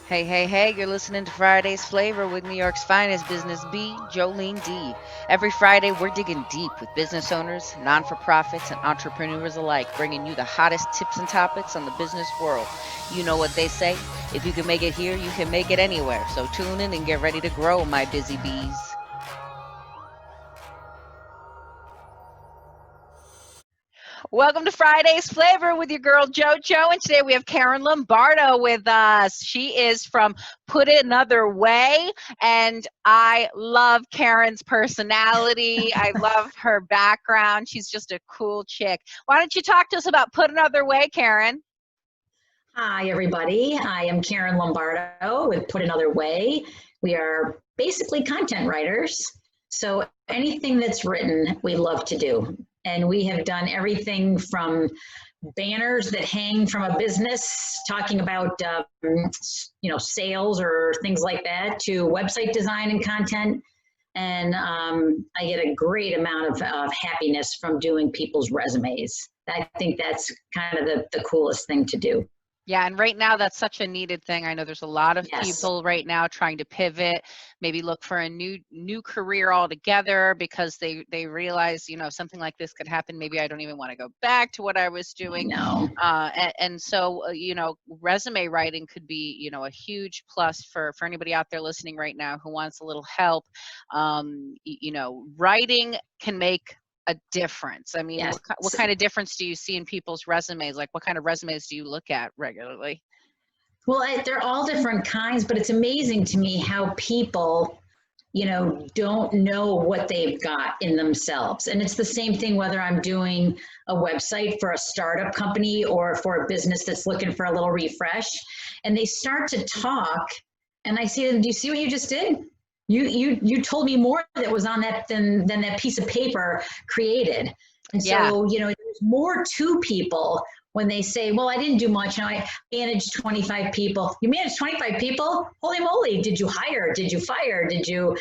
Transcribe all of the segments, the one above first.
Hey, hey, hey, you're listening to Friday's Flavor with New York's finest business bee, Jolene D. Every Friday, we're digging deep with business owners, non for profits, and entrepreneurs alike, bringing you the hottest tips and topics on the business world. You know what they say if you can make it here, you can make it anywhere. So tune in and get ready to grow, my busy bees. Welcome to Friday's Flavor with your girl JoJo, and today we have Karen Lombardo with us. She is from Put It Another Way, and I love Karen's personality. I love her background. She's just a cool chick. Why don't you talk to us about Put Another Way, Karen? Hi, everybody. I am Karen Lombardo with Put Another Way. We are basically content writers. So anything that's written, we love to do. And we have done everything from banners that hang from a business talking about, sales or things like that, to website design and content. And I get a great amount of happiness from doing people's resumes. I think that's kind of the coolest thing to do. Yeah, and right now that's such a needed thing. I know there's a lot of Yes. people right now trying to pivot, maybe look for a new career altogether because they realize, something like this could happen. Maybe I don't even want to go back to what I was I doing. know. And so, resume writing could be, a huge plus for anybody out there listening right now who wants a little help. Writing can make a difference. I mean, Yes. what kind of difference do you see in people's resumes? Like, what kind of resumes do you look at regularly? Well, they're all different kinds, but it's amazing to me how people, don't know what they've got in themselves. And it's the same thing whether I'm doing a website for a startup company or for a business that's looking for a little refresh. And they start to talk, and I say to them, "Do you see what you just did? You told me more that was on that than that piece of paper created." And Yeah. so, there's more to people when they say, "Well, I didn't do much. I managed 25 people." You managed 25 people? Holy moly. Did you hire? Did you fire? Did you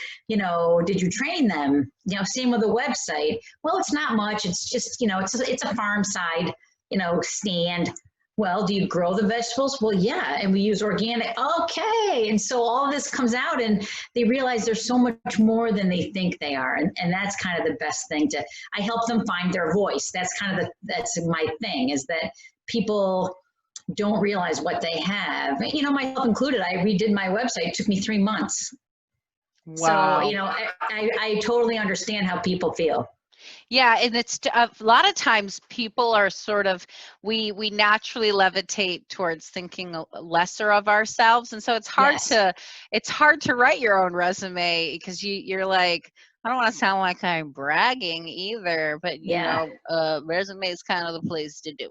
train them? Same with the website. Well, it's not much. It's just, it's a farm side, stand. Well, do you grow the vegetables? Well, yeah, and we use organic. Okay. And so all of this comes out and they realize there's so much more than they think they are. And that's kind of the best thing I help them find their voice. That's my thing, is that people don't realize what they have. Myself included, I redid my website. It took me 3 months. So, Wow. I totally understand how people feel. Yeah, and it's a lot of times people are sort of we naturally levitate towards thinking lesser of ourselves, and so Yes. it's hard to write your own resume because you're like, I don't want to sound like I'm bragging either, but Yeah. resume is kind of the place to do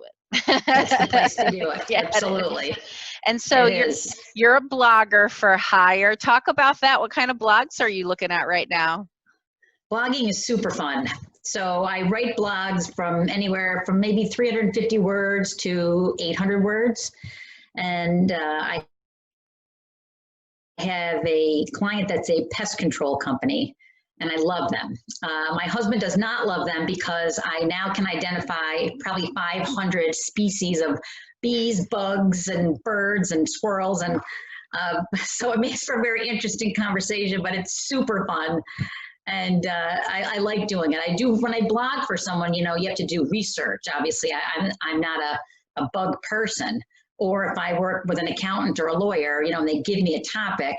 That's the it. place to do it. Yeah, it is. Absolutely. And so It is. you're a blogger for hire. Talk about that. What kind of blogs are you looking at right now? Blogging is super fun. So I write blogs from anywhere from maybe 350 words to 800 words. And I have a client that's a pest control company, and I love them. My husband does not love them because I now can identify probably 500 species of bees, bugs, and birds and squirrels. And so it makes for a very interesting conversation, but it's super fun. And I like doing it. I do, when I blog for someone, you have to do research. Obviously, I'm not a bug person. Or if I work with an accountant or a lawyer, and they give me a topic,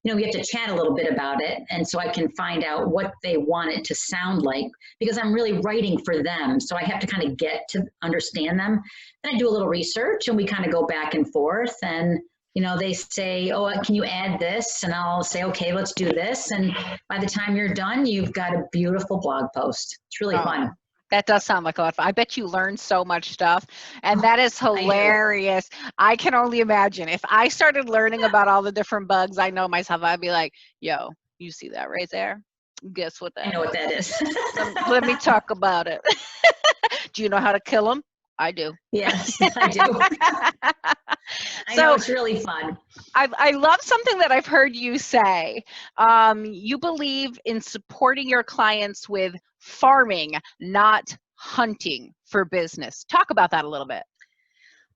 we have to chat a little bit about it. And so I can find out what they want it to sound like, because I'm really writing for them. So I have to kind of get to understand them. Then I do a little research and we kind of go back and forth. And they say, "Oh, can you add this?" And I'll say, "Okay, let's do this." And by the time you're done, you've got a beautiful blog post. It's really Oh, fun. that does sound like a lot of fun. I bet you learn so much stuff, and that is I do. hilarious. I can only imagine if I started learning about all the different bugs I know myself, I'd be like, "Yo, you see that right there? Guess what I that know what is? that is. Let me talk about it. Do you know how to kill them? I do." Yes, I do. I know So it's really fun. I love something that I've heard you say. You believe in supporting your clients with farming, not hunting for business. Talk about that a little bit.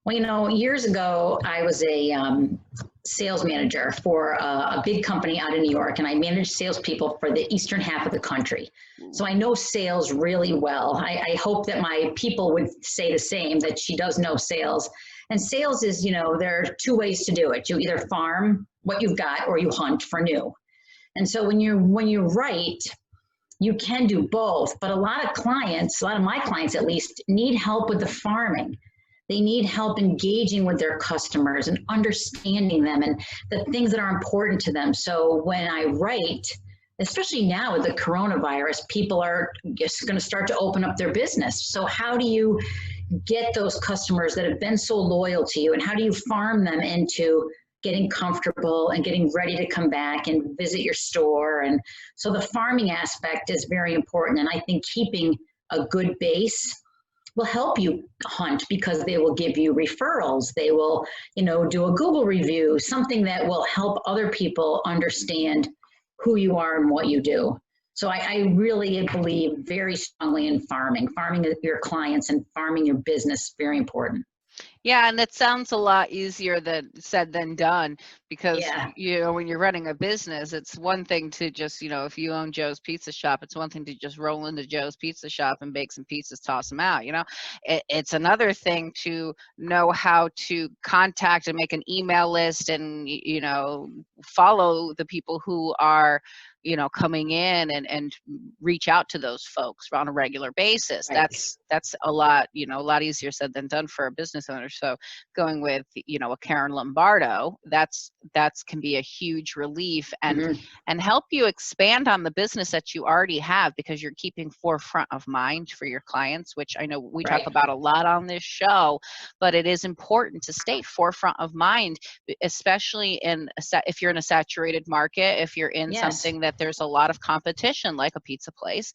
Well, years ago, I was a sales manager for a big company out in New York, and I manage salespeople for the eastern half of the country. So I know sales really well. I hope that my people would say the same, that she does know sales. And sales is, there are two ways to do it. You either farm what you've got or you hunt for new. And so when you write, you can do both, but a lot of clients, a lot of my clients at least, need help with the farming. They need help engaging with their customers and understanding them and the things that are important to them. So when I write, especially now with the coronavirus, people are just going to start to open up their business. So how do you get those customers that have been so loyal to you, and how do you farm them into getting comfortable and getting ready to come back and visit your store? And so the farming aspect is very important. And I think keeping a good base will help you hunt, because they will give you referrals. They will, do a Google review, something that will help other people understand who you are and what you do. So I really believe very strongly in farming your clients and farming your business. Very important. Yeah, and that sounds a lot easier than said than done, because Yeah, when you're running a business, it's one thing to just, if you own Joe's Pizza Shop, it's one thing to just roll into Joe's Pizza Shop and bake some pizzas, toss them out. It's another thing to know how to contact and make an email list, and follow the people who are coming in, and reach out to those folks on a regular basis. right. That's a lot, a lot easier said than done for a business owner. So going with, a Karen Lombardo, that's can be a huge relief, and Mm-hmm. help you expand on the business that you already have, because you're keeping forefront of mind for your clients, which I know we talk Right. about a lot on this show, but it is important to stay forefront of mind, especially if you're in a saturated market, if you're in Yes. something that there's a lot of competition, like a pizza place,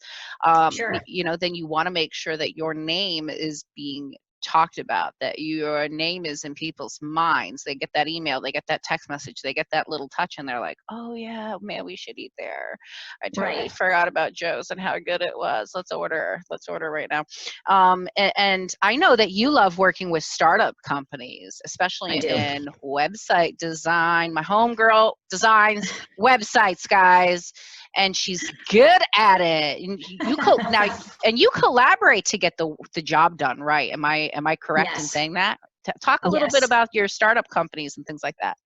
Sure. then you want to make sure that your name is being talked about, that your name is in people's minds. They get that email, they get that text message, they get that little touch, and they're like, oh yeah, man, we should eat there. I totally Right. forgot about Joe's and how good it was. Let's order right now. And I know that you love working with startup companies, I especially do. in website design. My homegirl designs websites, guys, and she's good at it. And now, and you collaborate to get the job done, right? Am I correct in Yes. saying that? Talk a little bit Yes. about your startup companies and things like that.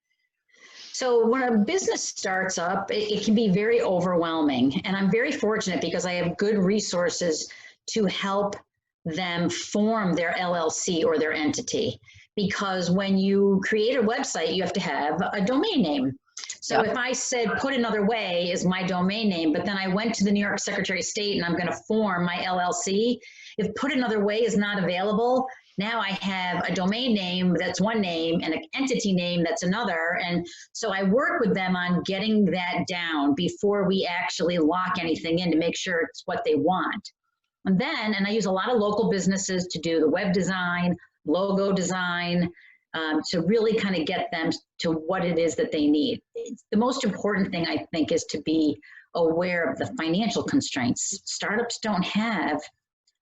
So when a business starts up, it can be very overwhelming. And I'm very fortunate because I have good resources to help them form their LLC or their entity. Because when you create a website, you have to have a domain name. So Yep. if I said Put Another Way is my domain name, but then I went to the New York Secretary of State and I'm going to form my LLC, if Put Another Way is not available, now I have a domain name that's one name and an entity name that's another. And so I work with them on getting that down before we actually lock anything in, to make sure it's what they want. And I use a lot of local businesses to do the web design, logo design, to really kind of get them to what it is that they need. The most important thing, I think, is to be aware of the financial constraints. Startups don't have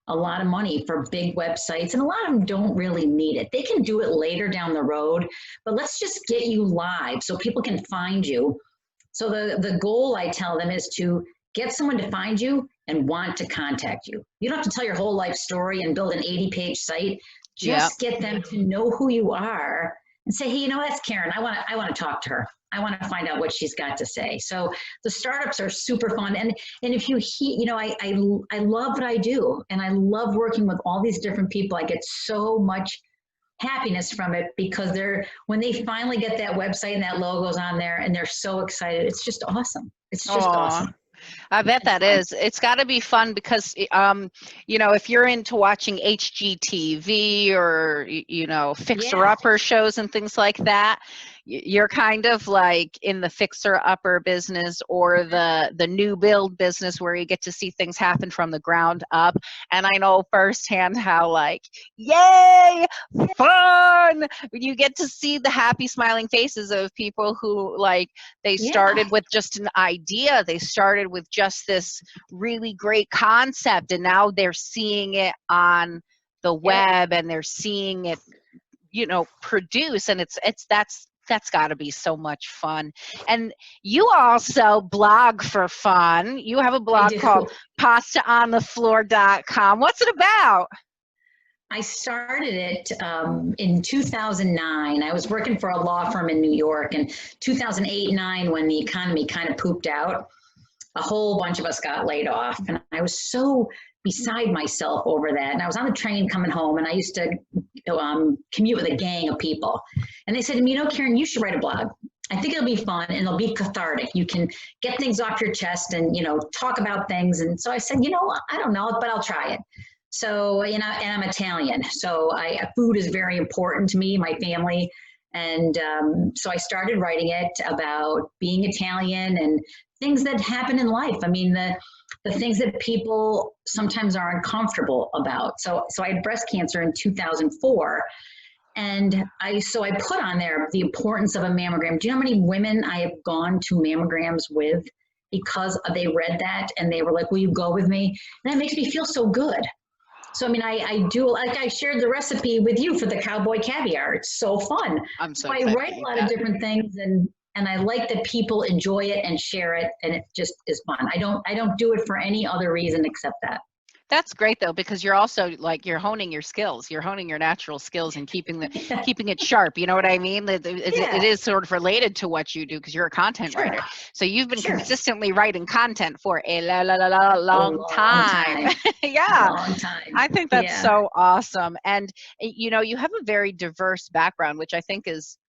a lot of money for big websites, and a lot of them don't really need it. They can do it later down the road, but let's just get you live so people can find you. So the goal, I tell them, is to get someone to find you and want to contact you. You don't have to tell your whole life story and build an 80-page site. Yep. Just get them to know who you are and say, hey, that's Karen. I want to talk to her. I want to find out what she's got to say. So the startups are super fun. And if you I love what I do, and I love working with all these different people. I get so much happiness from it, because when they finally get that website and that logo's on there and they're so excited, it's just awesome. It's just Aw. awesome. I bet It's that fun. is. It's got to be fun, because, if you're into watching HGTV or, Yeah. fixer-upper shows and things like that, you're kind of like in the fixer-upper business, or the new build business, where you get to see things happen from the ground up. And I know firsthand how, like, yay, fun! When you get to see the happy, smiling faces of people who, like, they Yeah. started with just an idea. They started with just this really great concept, and now they're seeing it on the Yep. web, and they're seeing it, produce. And it's that's That's got to be so much fun. And you also blog for fun. You have a I blog called do. pastaonthefloor.com. What's it about? I started it in 2009. I was working for a law firm in New York, and 2008, 9, when the economy kind of pooped out, a whole bunch of us got laid off. And I was so beside myself over that. And I was on the train coming home, and I used to commute with a gang of people. And they said to me, Karen, you should write a blog. I think it'll be fun and it'll be cathartic. You can get things off your chest and, talk about things. And so I said, I don't know, but I'll try it. So, and I'm Italian. So food is very important to me, my family. And so I started writing it about being Italian and things that happen in life. I mean, the things that people sometimes are uncomfortable about. So I had breast cancer in 2004. And I put on there the importance of a mammogram. Do you know how many women I have gone to mammograms with because they read that and they were like, will you go with me? And that makes me feel so good. So, I mean, I do, like I shared the recipe with you for the cowboy caviar. It's so fun. I'm So so I excited write to a eat lot of that. different things, and I like that people enjoy it and share it, and it just is fun. I don't do it for any other reason except that. That's great though, because you're also like you're honing your skills. You're honing your natural skills and keeping it sharp. You know what I mean? It Yeah, is sort of related to what you do because you're a content sure, writer. So you've been sure. consistently writing content for a A long long time. time, Yeah. long time. I think that's Yeah, so awesome, and you have a very diverse background, which I think is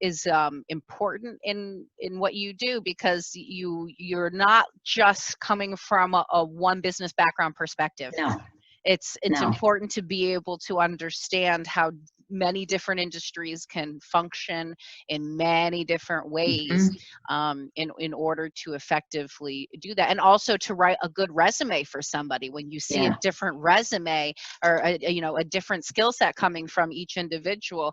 important in what you do because you're not just coming from a one business background perspective. no, It's no. important to be able to understand how many different industries can function in many different ways Mm-hmm. in order to effectively do that, and also to write a good resume for somebody. When you see a Yeah. different resume or a different skill set coming from each individual,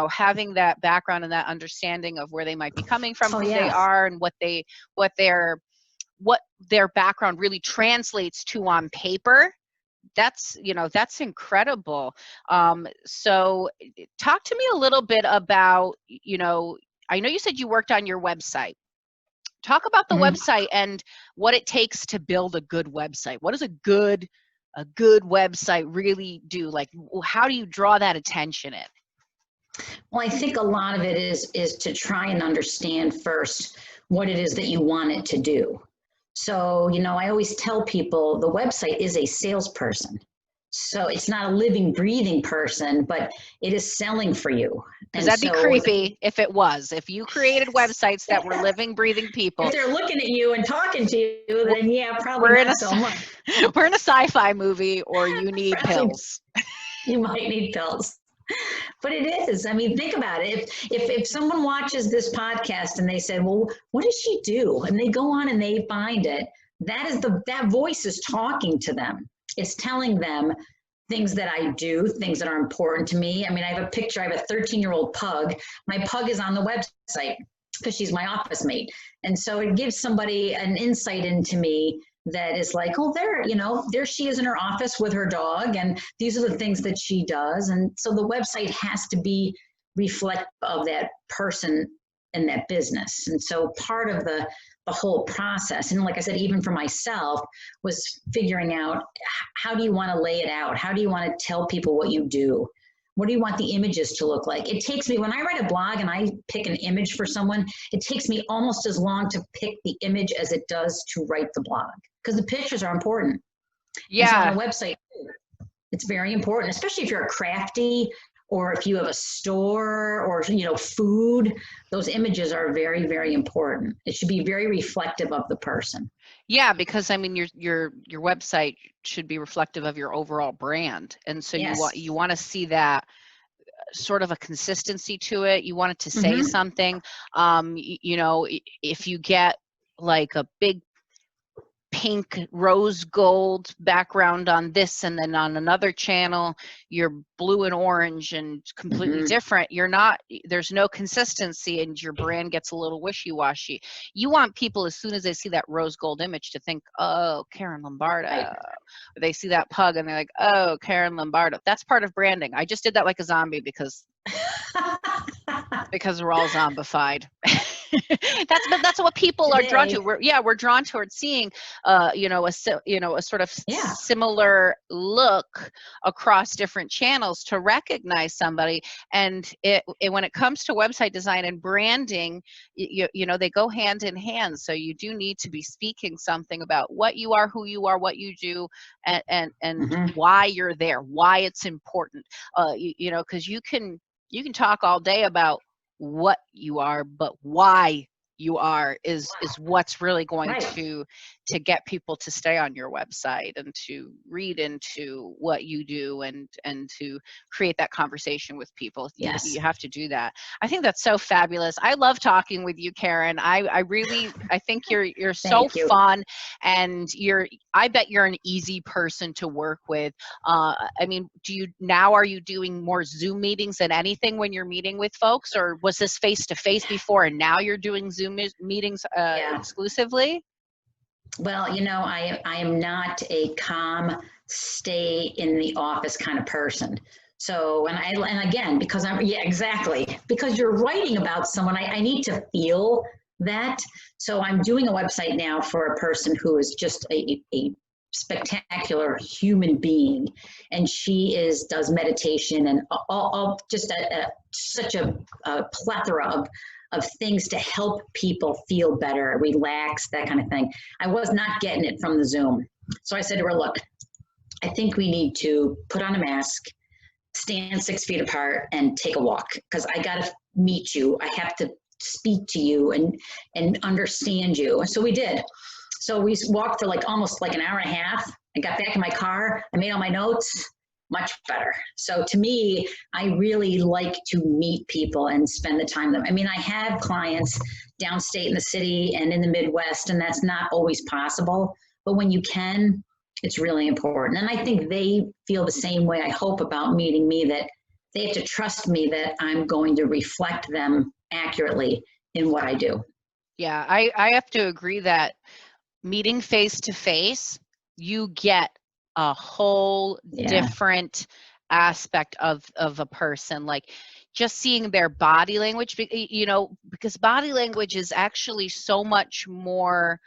having that background and that understanding of where they might be coming from, Oh, who they yeah. are, and what their what their background really translates to on paper. That's incredible. So talk to me a little bit about, I know you said you worked on your website. Talk about the Mm-hmm. website and what it takes to build a good website. What does a good website really do? Like, how do you draw that attention in? Well, I think a lot of it is to try and understand first what it is that you want it to do. So, I always tell people the website is a salesperson. So it's not a living, breathing person, but it is selling for you. Because And that'd be so creepy if it was. If you created websites that were living, breathing people, if they're looking at you and talking to you, we're then yeah, probably we're in a not so much. we're in a sci-fi movie, or you need Probably pills. you might need pills. But it is. I mean, think about it. If someone watches this podcast and they say, "Well, what does she do?" and they go on and they find it, that voice is talking to them. It's telling them things that I do, things that are important to me. I mean, I have a picture. I have a 13-year-old pug. My pug is on the website because she's my office mate, and so it gives somebody an insight into me that is like, oh, there she is in her office with her dog, and these are the things that she does. And so the website has to be reflective of that person and that business. And so part of the whole process, and like I said, even for myself, was figuring out how do you want to lay it out? How do you want to tell people what you do? What do you want the images to look like? It takes me, when I write a blog and I pick an image for someone, it takes me almost as long to pick the image as it does to write the blog because the pictures are important. And so on a Yeah. website, it's very important, especially if you're a crafty or if you have a store or, food. Those images are very, very important. It should be very reflective of the person. Yeah, because I mean your website should be reflective of your overall brand. And so you want Yes. you want to see that sort of a consistency to it. You want it to say Mm-hmm. something. If you get like a big pink rose gold background on this, and then on another channel you're blue and orange and completely Mm-hmm. different, there's no consistency and your brand gets a little wishy-washy. You want people, as soon as they see that rose gold image, to think, oh, Karen Right. Lombardo. They see that pug and they're like, oh, Karen Lombardo. That's part of branding. I just did that like a zombie because Because we're all zombified. That's what people are drawn to. Today. We're drawn towards seeing, a sort of Yeah. similar look across different channels to recognize somebody. And when it comes to website design and branding, they go hand in hand. So you do need to be speaking something about what you are, who you are, what you do, and Hmm. why you're there, why it's important. Because you can talk all day about what you are, but why you are is what's really going Right. to get people to stay on your website and to read into what you do and to create that conversation with people. Yes. You have to do that. I think that's so fabulous. I love talking with you, Karen. I think you're so Thank you. fun, and I bet you're an easy person to work with. I mean, are you doing more Zoom meetings than anything when you're meeting with folks, or was this face to face before and now you're doing Zoom meetings Yeah. exclusively? Well, I am not a calm, stay in the office kind of person. So, and again, because yeah, exactly, because you're writing about someone, I need to feel that. So I'm doing a website now for a person who is just a spectacular human being, and she does meditation and all just such a plethora of things to help people feel better, relax, that kind of thing. I was not getting it from the Zoom. So I said to her, look, I think we need to put on a mask, stand 6 feet apart, and take a walk because I got to meet you. I have to speak to you and understand you. So we did. So we walked for like almost like an hour and a half. I got back in my car. I made all my notes. Much better. So to me, I really like to meet people and spend the time with them. I mean, I have clients downstate in the city and in the Midwest, and that's not always possible. But when you can, it's really important. And I think they feel the same way, I hope, about meeting me, that they have to trust me that I'm going to reflect them accurately in what I do. Yeah, I have to agree that meeting face to face, you get a whole Yeah. different aspect of a person. Like just seeing their body language, because body language is actually so much more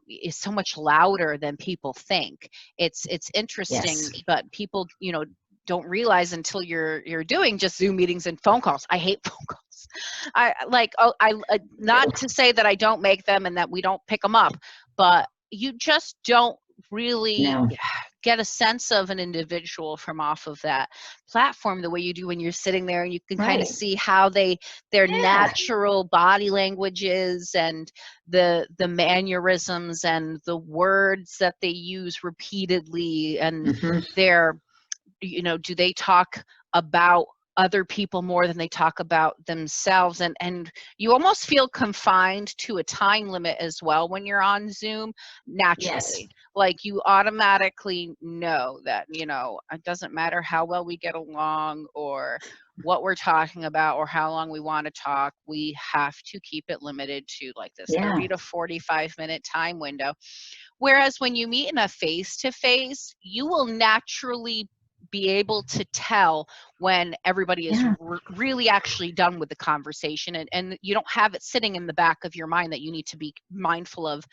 is so much louder than people think. It's interesting, Yes. but people don't realize until you're doing just Zoom meetings and phone calls. I hate phone calls. I like, oh, not to say that I don't make them and that we don't pick them up, but you just don't really No. get a sense of an individual from off of that platform the way you do when you're sitting there, and you can kind of Right. see how their Yeah. natural body language is, and the mannerisms and the words that they use repeatedly, and Hmm. their do they talk about other people more than they talk about themselves, and you almost feel confined to a time limit as well when you're on Zoom Yes. naturally. Like you automatically know that it doesn't matter how well we get along or what we're talking about or how long we want to talk, we have to keep it limited to like this Yeah. 30 to 45-minute time window. Whereas when you meet in a face to face, you will naturally be able to tell when everybody is Yeah. really actually done with the conversation, and you don't have it sitting in the back of your mind that you need to be mindful of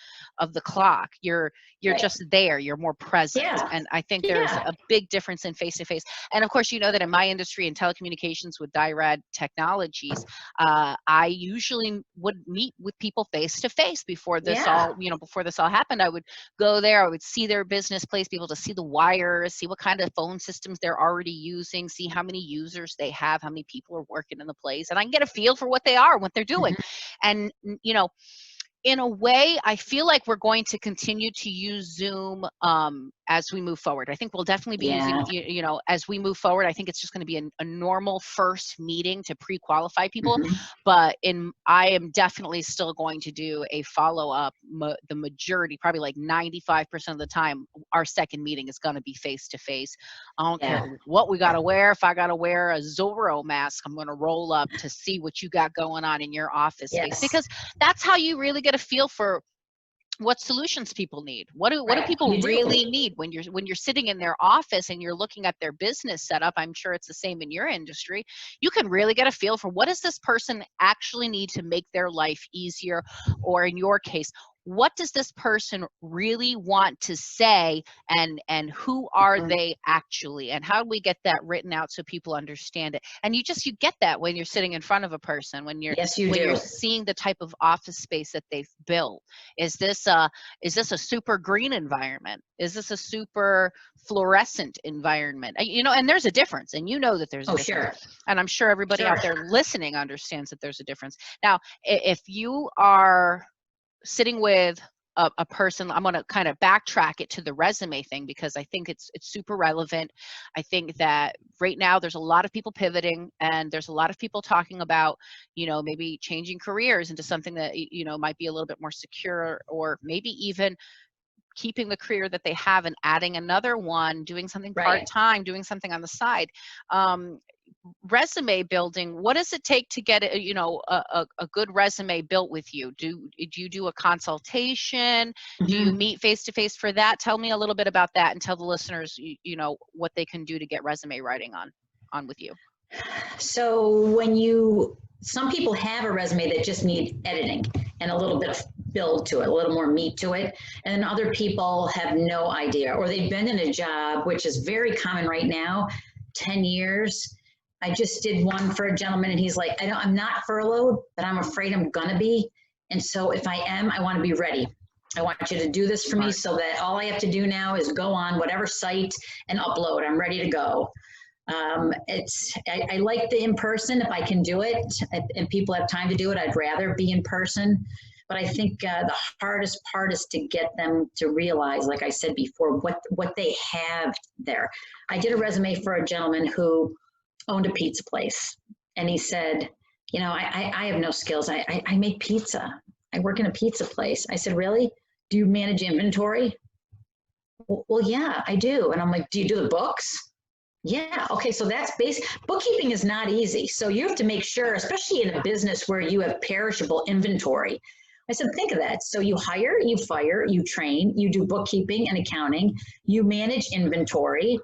the clock. You're Right. just there, you're more present, Yeah. and I think there's Yeah. a big difference in face to face. And of course, you know that in my industry in telecommunications with DIRAD technologies, I usually would meet with people face to face Yeah. before this all happened. I would go there, I would see their business place, be able to see the wires, see what kind of phone systems they're already using, see how many users they have, how many people are working in the place, and I can get a feel for what they are, what they're doing. Hmm. And in a way, I feel like we're going to continue to use Zoom as we move forward. I think we'll definitely be using, Yeah. as we move forward. I think it's just going to be a normal first meeting to pre-qualify people, Hmm. but I am definitely still going to do a follow-up. The majority, probably like 95% of the time, our second meeting is going to be face-to-face. I don't care Yeah. what we got to wear. If I got to wear a Zorro mask, I'm going to roll up to see what you got going on in your office space, Yes. because that's how you really get a feel for what solutions people need. What do Right. people You do. really need when you're sitting in their office and you're looking at their business setup? I'm sure it's the same in your industry. You can really get a feel for what does this person actually need to make their life easier, or in your case, what does this person really want to say, and who are Mhm. they actually, and how do we get that written out so people understand it? And you get that when you're sitting in front of a person, Yes, you when you're do. seeing the type of office space that they've built. Is this a super green environment? Is this a super fluorescent environment? And there's a difference, and that there's a Oh, difference. sure. And I'm sure everybody Sure. out there listening understands that there's a difference. Now, if you are sitting with a person, I'm going to kind of backtrack it to the resume thing because I think it's super relevant. I think that right now there's a lot of people pivoting, and there's a lot of people talking about maybe changing careers into something that might be a little bit more secure, or maybe even keeping the career that they have and adding another one, doing something Right. part-time, doing something on the side. um, Resume building, what does it take to get a good resume built with you? Do you do a consultation? Do you Mhm. meet face to face for that? Tell me a little bit about that, and tell the listeners what they can do to get resume writing on with you. So some people have a resume that just need editing and a little bit of build to it, a little more meat to it. And then other people have no idea, or they've been in a job, which is very common right now, 10 years. I just did one for a gentleman and he's like, I'm not furloughed, but I'm afraid I'm gonna be. And so if I am, I want to be ready. I want you to do this for me Smart. so that all I have to do now is go on whatever site and upload. I'm ready to go. I like the in person if I can do it, and people have time to do it. I'd rather be in person, but I think the hardest part is to get them to realize, like I said before, what they have there. I did a resume for a gentleman who owned a pizza place, and he said, I have no skills. I make pizza. I work in a pizza place. I said, really? Do you manage inventory? Well, yeah, I do. And I'm like, do you do the books? Yeah. Okay. So that's basic. Bookkeeping is not easy. So you have to make sure, especially in a business where you have perishable inventory. I said, think of that. So you hire, you fire, you train, you do bookkeeping and accounting, you manage inventory.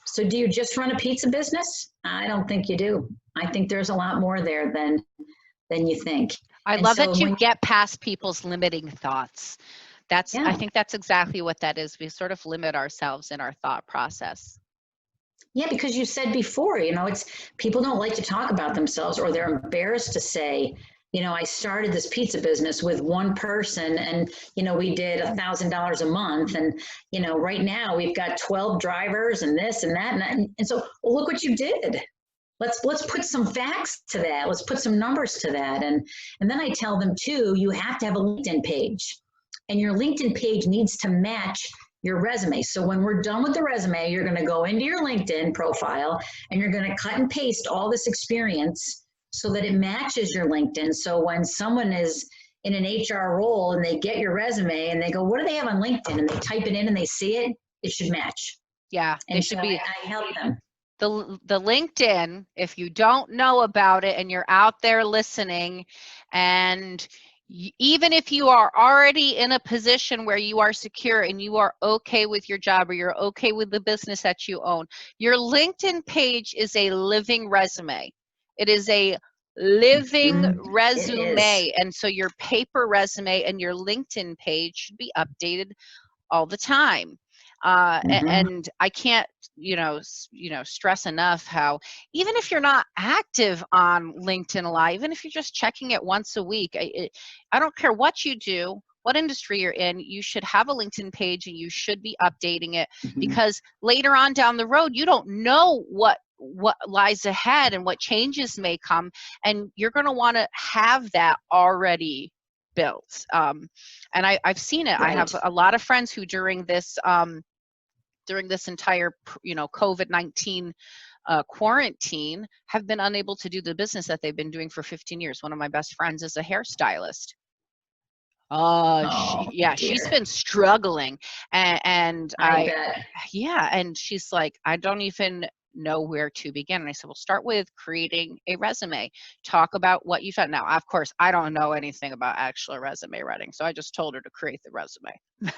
So do you just run a pizza business? I don't think you do. I think there's a lot more there than you think. I And love so that you when get past people's limiting thoughts. I yeah, think that's exactly what that is. We sort of limit ourselves in our thought process. yeah, because you said before, it's people don't like to talk about themselves or they're embarrassed to say, I started this pizza business with one person and, we did $1,000 a month. And, right now we've got 12 drivers and this and that. And so, well, look what you did. Let's put some facts to that. Let's put some numbers to that. And then I tell them too, you have to have a LinkedIn page. And your LinkedIn page needs to match your resume. So when we're done with the resume, you're going to go into your LinkedIn profile and you're going to cut and paste all this experience so that it matches your LinkedIn. So when someone is in an HR role and they get your resume and they go, what do they have on LinkedIn? And they type it in and they see it, it should match. Yeah, they And so should I, be. I help them. The LinkedIn, if you don't know about it and you're out there listening, and even if you are already in a position where you are secure and you are okay with your job, or you're okay with the business that you own, your LinkedIn page is a living resume. It is a living Mm-hmm. It is. resume. And so your paper resume and your LinkedIn page should be updated all the time. Mm-hmm. And I can't, stress enough how, even if you're not active on LinkedIn a lot, even if you're just checking it once a week, I don't care what you do, what industry you're in, you should have a LinkedIn page and you should be updating it, Mm-hmm. because later on down the road, you don't know what lies ahead and what changes may come, and you're going to want to have that already built. And I've seen it. I have Right. a lot of friends who during this entire COVID-19 quarantine have been unable to do the business that they've been doing for 15 years. One of my best friends is a hairstylist. Oh Yeah, she's dear. been struggling, and I bet. yeah, and she's like, I don't even know where to begin. And I said, well, start with creating a resume. Talk about what you've done. Now, of course, I don't know anything about actual resume writing, so I just told her to create the resume.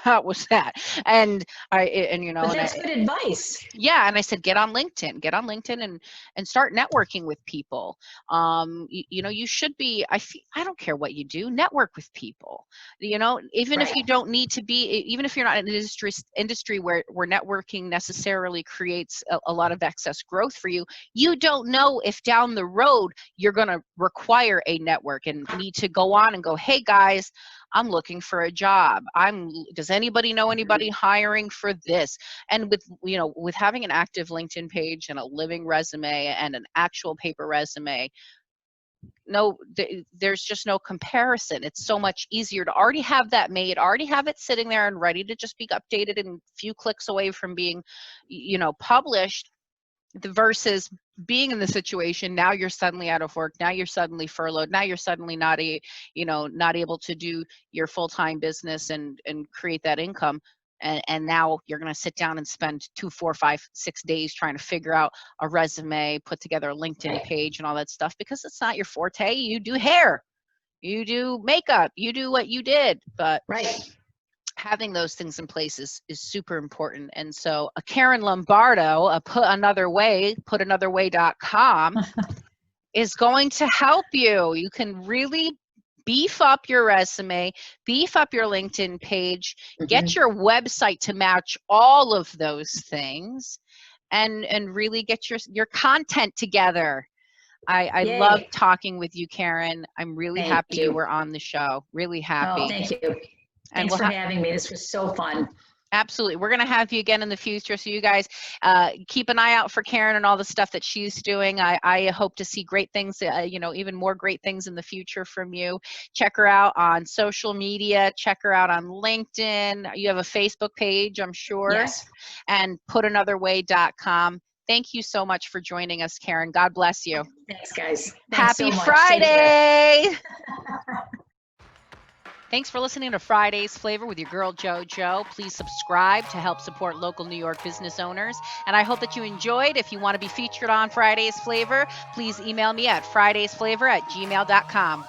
That was that. And But that's good advice. yeah, and I said, get on LinkedIn and start networking with people. You should be, I don't care what you do, network with people. Even if Right. you don't need to be, even if you're not in an industry where networking necessarily creates a lot of excess growth for you, you don't know if down the road you're going to require a network and need to go on and go, hey guys, I'm looking for a job. Does anybody know anybody hiring for this? And with having an active LinkedIn page and a living resume and an actual paper resume, there's just no comparison. It's so much easier to already have that made, already have it sitting there and ready to just be updated and a few clicks away from being published, versus being in the situation now you're suddenly out of work, now you're suddenly furloughed, now you're suddenly not able to do your full-time business and create that income, and now you're going to sit down and spend 2, 4, 5, 6 days trying to figure out a resume, put together a LinkedIn page and all that stuff, because it's not your forte. You do hair, you do makeup, you do what you did, but Right. having those things in place is super important. And so Karen Lombardo, putanotherway.com is going to help you. You can really beef up your resume, beef up your LinkedIn page, get your website to match all of those things, and really get your content together. I love Yay. talking with you, Karen. I'm really Thank happy you you. were on the show. Really Oh, happy. thank you. And Thanks for having me. This was so fun. absolutely. We're going to have you again in the future. So you guys keep an eye out for Karen and all the stuff that she's doing. I hope to see great things, even more great things in the future from you. Check her out on social media. Check her out on LinkedIn. You have a Facebook page, I'm sure. Yes. And putanotherway.com. Thank you so much for joining us, Karen. God bless you. Thanks, guys. Thanks Happy so much. Take care. Friday. Thanks for listening to Friday's Flavor with your girl JoJo. Please subscribe to help support local New York business owners. And I hope that you enjoyed. If you want to be featured on Friday's Flavor, please email me at fridaysflavor@gmail.com.